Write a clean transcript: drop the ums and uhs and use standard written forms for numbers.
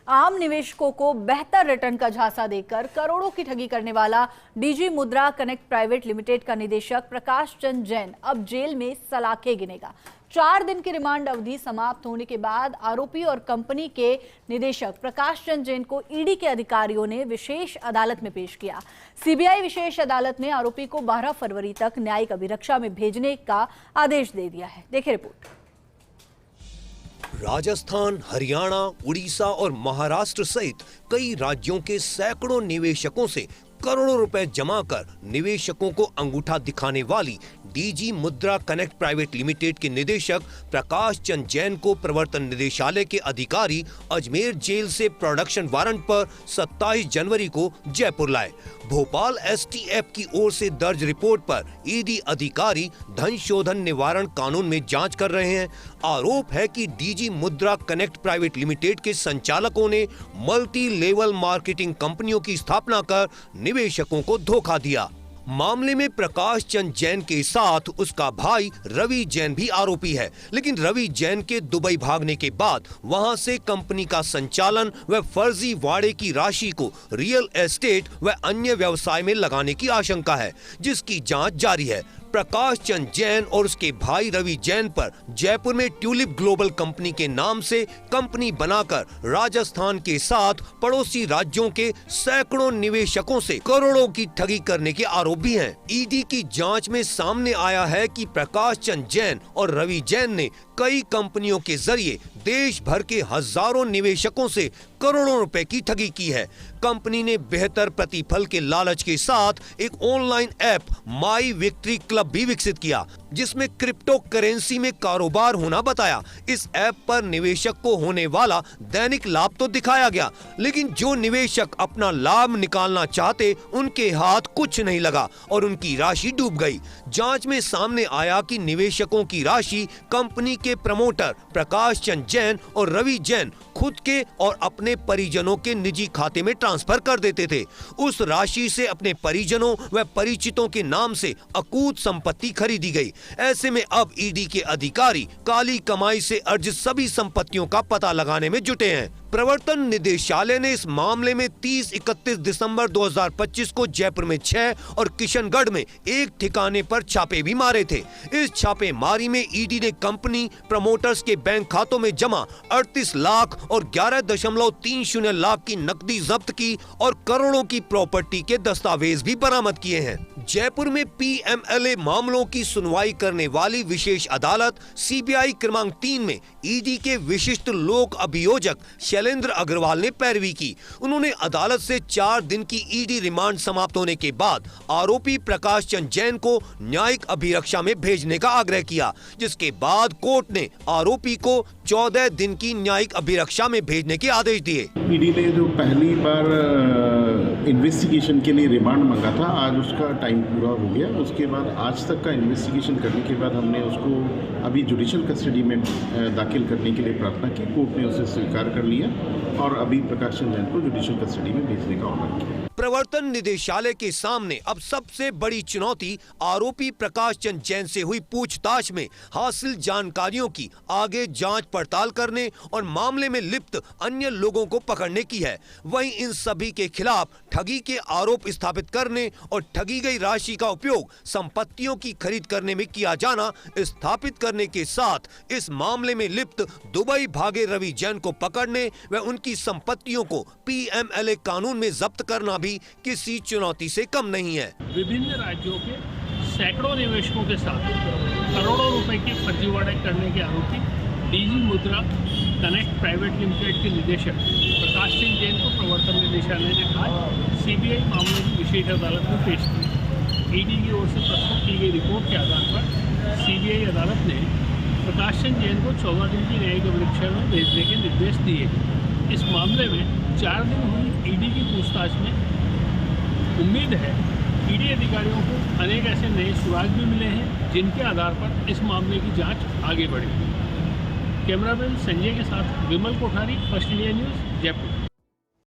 आम निवेशकों को बेहतर रिटर्न का झांसा देकर करोड़ों की ठगी करने वाला डीजी मुद्रा कनेक्ट प्राइवेट लिमिटेड का निदेशक प्रकाश चंद जैन अब जेल में सलाखें गिनेगा। 4 दिन की रिमांड अवधि समाप्त होने के बाद आरोपी और कंपनी के निदेशक प्रकाश चंद जैन को ईडी के अधिकारियों ने विशेष अदालत में पेश किया। सीबीआई विशेष अदालत ने आरोपी को 12 फरवरी तक न्यायिक अभिरक्षा में भेजने का आदेश दे दिया है। देखिए रिपोर्ट। राजस्थान, हरियाणा, उड़ीसा और महाराष्ट्र सहित कई राज्यों के सैकड़ों निवेशकों से करोड़ों रुपए जमा कर निवेशकों को अंगूठा दिखाने वाली डीजी मुद्रा कनेक्ट प्राइवेट लिमिटेड के निदेशक प्रकाश चंद जैन को प्रवर्तन निदेशालय के अधिकारी अजमेर जेल से प्रोडक्शन वारंट पर 27 जनवरी को जयपुर लाए। भोपाल एसटीएफ की ओर से दर्ज रिपोर्ट पर ईडी अधिकारी धन शोधन निवारण कानून में जांच कर रहे हैं। आरोप है कि डीजी मुद्रा कनेक्ट प्राइवेट लिमिटेड के संचालकों ने मल्टी लेवल मार्केटिंग कंपनियों की स्थापना कर निवेशकों को धोखा दिया। मामले में प्रकाश चंद जैन के साथ उसका भाई रवि जैन भी आरोपी है, लेकिन रवि जैन के दुबई भागने के बाद वहां से कंपनी का संचालन व फर्जी वाड़े की राशि को रियल एस्टेट व अन्य व्यवसाय में लगाने की आशंका है, जिसकी जांच जारी है। प्रकाश चंद जैन और उसके भाई रवि जैन पर जयपुर में ट्यूलिप ग्लोबल कंपनी के नाम से कंपनी बनाकर राजस्थान के साथ पड़ोसी राज्यों के सैकड़ों निवेशकों से करोड़ों की ठगी करने के आरोप भी हैं। ईडी की जांच में सामने आया है कि प्रकाश चंद जैन और रवि जैन ने कई कंपनियों के जरिए देश भर के हजारों निवेशकों से करोड़ों रुपए की ठगी की है। कंपनी ने बेहतर प्रतिफल के लालच के साथ एक ऑनलाइन ऐप माई विक्ट्री क्लब भी विकसित किया, जिसमें क्रिप्टो करेंसी में कारोबार होना बताया। इस ऐप पर निवेशक को होने वाला दैनिक लाभ तो दिखाया गया, लेकिन जो निवेशक अपना लाभ निकालना चाहते उनके हाथ कुछ नहीं लगा और उनकी राशि डूब गई। जांच में सामने आया कि निवेशकों की राशि कंपनी के प्रमोटर प्रकाश चंद जैन और रवि जैन खुद के और अपने परिजनों के निजी खाते में ट्रांसफर कर देते थे। उस राशि से अपने परिजनों व परिचितों के नाम से अकूत संपत्ति खरीदी गई। ऐसे में अब ईडी के अधिकारी काली कमाई से अर्जित सभी संपत्तियों का पता लगाने में जुटे हैं। प्रवर्तन निदेशालय ने इस मामले में 30-31 दिसंबर 2025 को जयपुर में 6 और किशनगढ़ में 1 ठिकाने पर छापे भी मारे थे। इस छापेमारी में ईडी ने कंपनी प्रमोटर्स के बैंक खातों में जमा 38 लाख और 11.30 लाख की नकदी जब्त की और करोड़ों की प्रॉपर्टी के दस्तावेज भी बरामद किए हैं। जयपुर में पीएमएलए मामलों की सुनवाई करने वाली विशेष अदालत सीबीआई क्रमांक 3 में ईडी के विशिष्ट लोक अभियोजक शैलेंद्र अग्रवाल ने पैरवी की। उन्होंने अदालत से 4 दिन की ईडी रिमांड समाप्त होने के बाद आरोपी प्रकाश चंद जैन को न्यायिक अभिरक्षा में भेजने का आग्रह किया, जिसके बाद कोर्ट ने आरोपी को 14 दिन की न्यायिक अभिरक्षा में भेजने के आदेश दिए। ईडी ने जो पहली बार इन्वेस्टिगेशन के लिए रिमांड मांगा था, आज उसका टाइम पूरा हो गया। उसके बाद आज तक का इन्वेस्टिगेशन करने के बाद हमने उसको अभी जुडिशियल कस्टडी में दाखिल करने के लिए प्रार्थना की। कोर्ट ने उसे स्वीकार कर लिया और अभी प्रकाश चंद जैन को जुडिशियल कस्टडी में भेजने का ऑर्डर किया। प्रवर्तन निदेशालय के सामने अब सबसे बड़ी चुनौती आरोपी प्रकाश चंद जैन से हुई पूछताछ में हासिल जानकारियों की आगे जांच पड़ताल करने और मामले में लिप्त अन्य लोगों को पकड़ने की है। वहीं इन सभी के खिलाफ ठगी के आरोप स्थापित करने और ठगी गई राशि का उपयोग संपत्तियों की खरीद करने में किया जाना स्थापित करने के साथ इस मामले में लिप्त दुबई भागे रवि जैन को पकड़ने व उनकी संपत्तियों को पीएमएलए कानून में जब्त करना भी किसी चुनौती से कम नहीं है। विभिन्न राज्यों के सैकड़ों निवेशकों के साथ करोड़ों रुपए की फर्जीवाड़े करने के आरोपी डीजी मुद्रा कनेक्ट प्राइवेट लिमिटेड के निदेशक प्रकाश चंद जैन को प्रवर्तन निदेशालय ने आज सीबीआई मामले की विशेष अदालत में पेश किया। ईडी की ओर से प्रस्तुत की गई रिपोर्ट के आधार पर सीबीआई अदालत ने प्रकाश चंद जैन को 14 दिन की न्यायिक अभिरक्षा में भेजने के निर्देश दिए। इस मामले में 4 दिन हुई ईडी की पूछताछ में उम्मीद है ईडी अधिकारियों को अनेक ऐसे नए सुराग भी मिले हैं, जिनके आधार पर इस मामले की जांच आगे बढ़ेगी। कैमरामैन संजय के साथ Vimal Kothari, first India news, Jaipur.